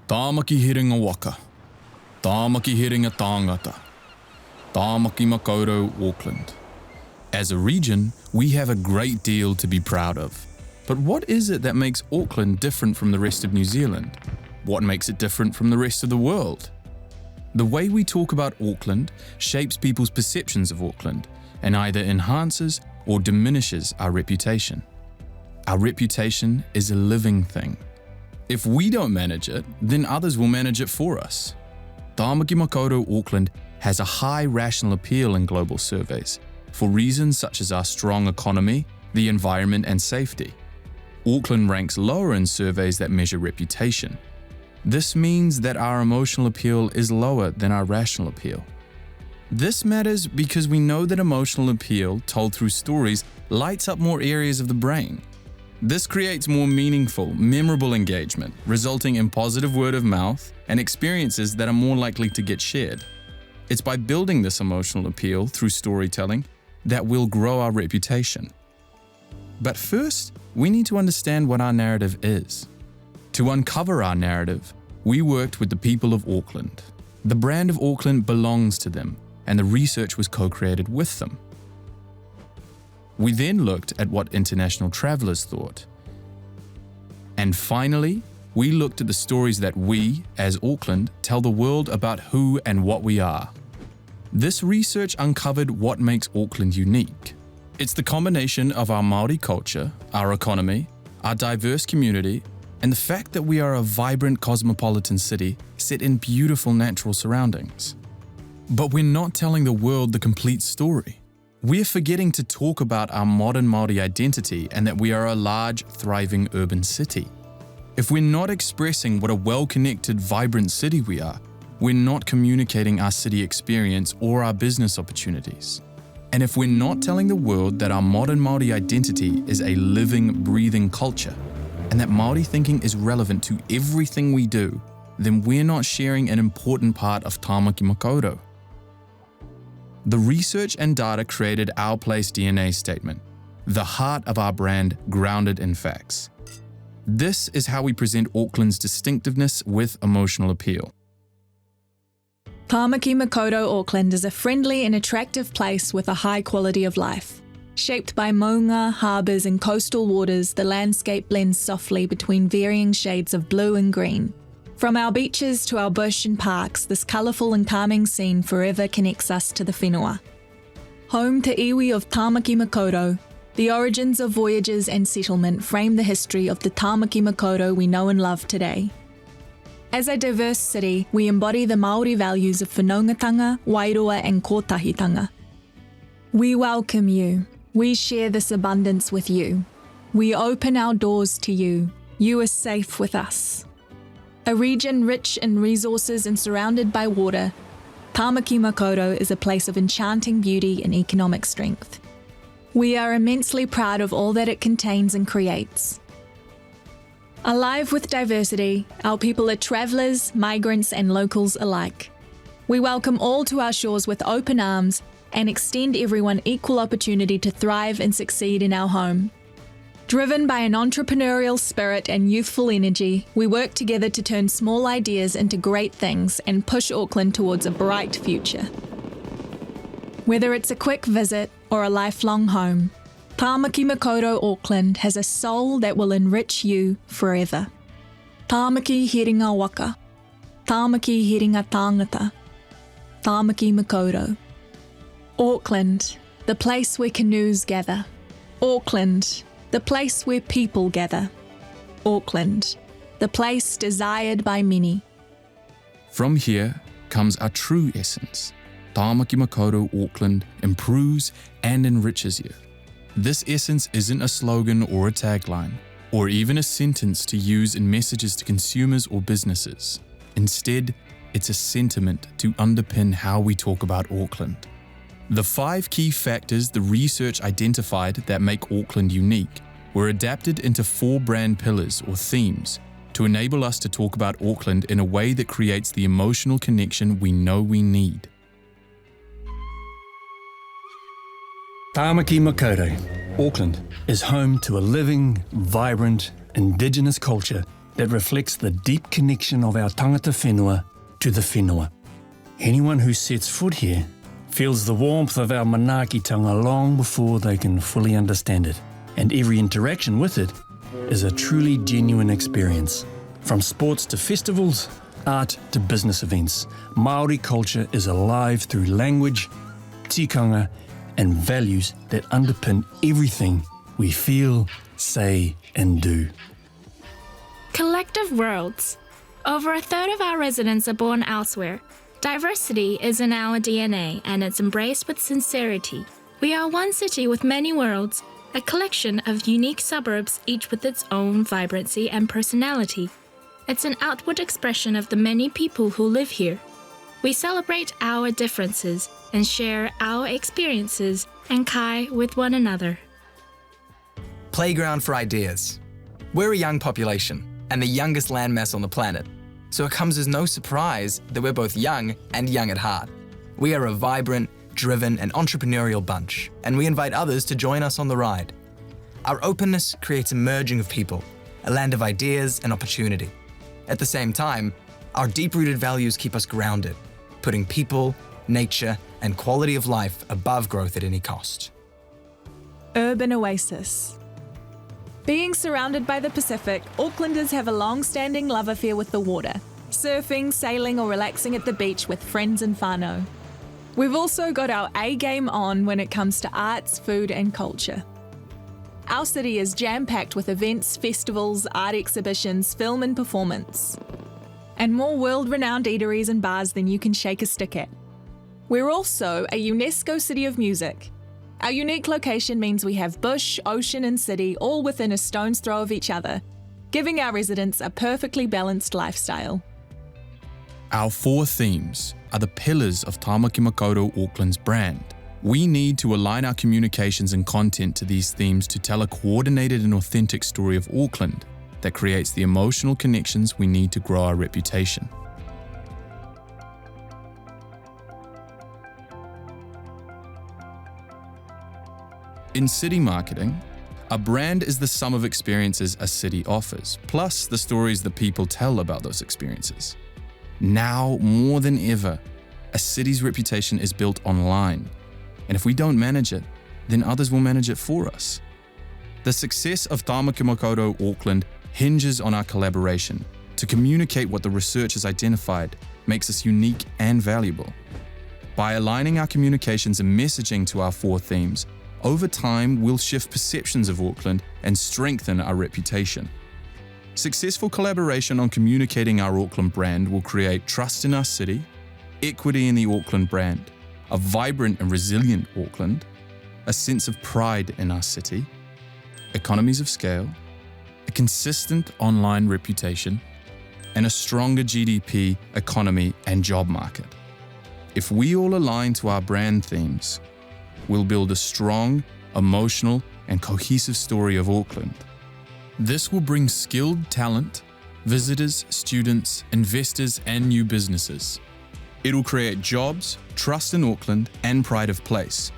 Tāmaki hiringa waka. Tāmaki hiringa tāngata. Tāmaki Makaurau Auckland. As a region, we have a great deal to be proud of. But what is it that makes Auckland different from the rest of New Zealand? What makes it different from the rest of the world? The way we talk about Auckland shapes people's perceptions of Auckland and either enhances or diminishes our reputation. Our reputation is a living thing. If we don't manage it, then others will manage it for us. Tāmaki Makaurau Auckland has a high rational appeal in global surveys for reasons such as our strong economy, the environment and safety. Auckland ranks lower in surveys that measure reputation. This means that our emotional appeal is lower than our rational appeal. This matters because we know that emotional appeal told through stories lights up more areas of the brain. This creates more meaningful, memorable engagement, resulting in positive word of mouth and experiences that are more likely to get shared. It's by building this emotional appeal through storytelling that we'll grow our reputation. But first, we need to understand what our narrative is. To uncover our narrative, we worked with the people of Auckland. The brand of Auckland belongs to them, and the research was co-created with them. We then looked at what international travelers thought. And finally, we looked at the stories that we, as Auckland, tell the world about who and what we are. This research uncovered what makes Auckland unique. It's the combination of our Māori culture, our economy, our diverse community, and the fact that we are a vibrant cosmopolitan city set in beautiful natural surroundings. But we're not telling the world the complete story. We're forgetting to talk about our modern Māori identity and that we are a large, thriving urban city. If we're not expressing what a well-connected, vibrant city we are, we're not communicating our city experience or our business opportunities. And if we're not telling the world that our modern Māori identity is a living, breathing culture, and that Māori thinking is relevant to everything we do, then we're not sharing an important part of Tāmaki Makaurau. The research and data created our place DNA statement, the heart of our brand grounded in facts. This is how we present Auckland's distinctiveness with emotional appeal. Tāmaki Makaurau Auckland is a friendly and attractive place with a high quality of life. Shaped by maunga, harbours and coastal waters, the landscape blends softly between varying shades of blue and green. From our beaches to our bush and parks, this colourful and calming scene forever connects us to the whenua. Home to iwi of Tāmaki Makaurau, the origins of voyages and settlement frame the history of the Tāmaki Makaurau we know and love today. As a diverse city, we embody the Māori values of whanaungatanga, wairoa and kotahitanga. We welcome you. We share this abundance with you. We open our doors to you. You are safe with us. A region rich in resources and surrounded by water, Tāmaki Makaurau is a place of enchanting beauty and economic strength. We are immensely proud of all that it contains and creates. Alive with diversity, our people are travellers, migrants and locals alike. We welcome all to our shores with open arms and extend everyone equal opportunity to thrive and succeed in our home. Driven by an entrepreneurial spirit and youthful energy, we work together to turn small ideas into great things and push Auckland towards a bright future. Whether it's a quick visit or a lifelong home, Tāmaki Makaurau Auckland has a soul that will enrich you forever. Tāmaki hiringa waka. Tāmaki hiringa tāngata. Tāmaki Makaurau. Auckland, the place where canoes gather. Auckland, the place where people gather. Auckland, the place desired by many. From here comes our true essence. Tāmaki Makaurau Auckland improves and enriches you. This essence isn't a slogan or a tagline, or even a sentence to use in messages to consumers or businesses. Instead, it's a sentiment to underpin how we talk about Auckland. The 5 key factors the research identified that make Auckland unique were adapted into 4 brand pillars or themes to enable us to talk about Auckland in a way that creates the emotional connection we know we need. Tāmaki Makaurau Auckland is home to a living, vibrant, Indigenous culture that reflects the deep connection of our tangata whenua to the whenua. Anyone who sets foot here feels the warmth of our manaakitanga long before they can fully understand it, and every interaction with it is a truly genuine experience. From sports to festivals, art to business events, Māori culture is alive through language, tikanga, and values that underpin everything we feel, say, and do. Collective worlds. Over a third of our residents are born elsewhere. Diversity is in our DNA and it's embraced with sincerity. We are one city with many worlds, a collection of unique suburbs, each with its own vibrancy and personality. It's an outward expression of the many people who live here. We celebrate our differences and share our experiences and kai with one another. Playground for ideas. We're a young population and the youngest landmass on the planet, so it comes as no surprise that we're both young and young at heart. We are a vibrant, driven and entrepreneurial bunch, and we invite others to join us on the ride. Our openness creates a merging of people, a land of ideas and opportunity. At the same time, our deep-rooted values keep us grounded, putting people, nature and quality of life above growth at any cost. Urban oasis. Being surrounded by the Pacific, Aucklanders have a long-standing love affair with the water, surfing, sailing or relaxing at the beach with friends and whānau. We've also got our A-game on when it comes to arts, food and culture. Our city is jam-packed with events, festivals, art exhibitions, film and performance, and more world-renowned eateries and bars than you can shake a stick at. We're also a UNESCO City of Music. Our unique location means we have bush, ocean and city all within a stone's throw of each other, giving our residents a perfectly balanced lifestyle. Our 4 themes are the pillars of Tāmaki Makaurau Auckland's brand. We need to align our communications and content to these themes to tell a coordinated and authentic story of Auckland that creates the emotional connections we need to grow our reputation. In city marketing, a brand is the sum of experiences a city offers, plus the stories that people tell about those experiences. Now, more than ever, a city's reputation is built online, and if we don't manage it, then others will manage it for us. The success of Tāmaki Makaurau Auckland hinges on our collaboration to communicate what the research has identified makes us unique and valuable. By aligning our communications and messaging to our 4 themes, over time, we'll shift perceptions of Auckland and strengthen our reputation. Successful collaboration on communicating our Auckland brand will create trust in our city, equity in the Auckland brand, a vibrant and resilient Auckland, a sense of pride in our city, economies of scale, a consistent online reputation, and a stronger GDP, economy, and job market. If we all align to our brand themes, we'll build a strong, emotional, and cohesive story of Auckland. This will bring skilled talent, visitors, students, investors, and new businesses. It'll create jobs, trust in Auckland, and pride of place,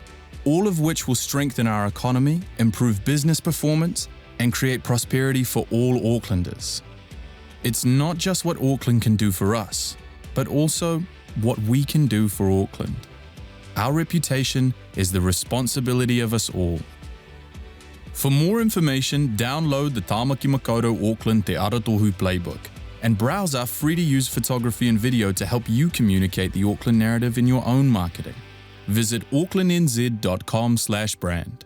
all of which will strengthen our economy, improve business performance, and create prosperity for all Aucklanders. It's not just what Auckland can do for us, but also what we can do for Auckland. Our reputation is the responsibility of us all. For more information, download the Tāmaki Makaurau Auckland Te Aratohu Playbook and browse our free-to-use photography and video to help you communicate the Auckland narrative in your own marketing. Visit aucklandnz.com/brand.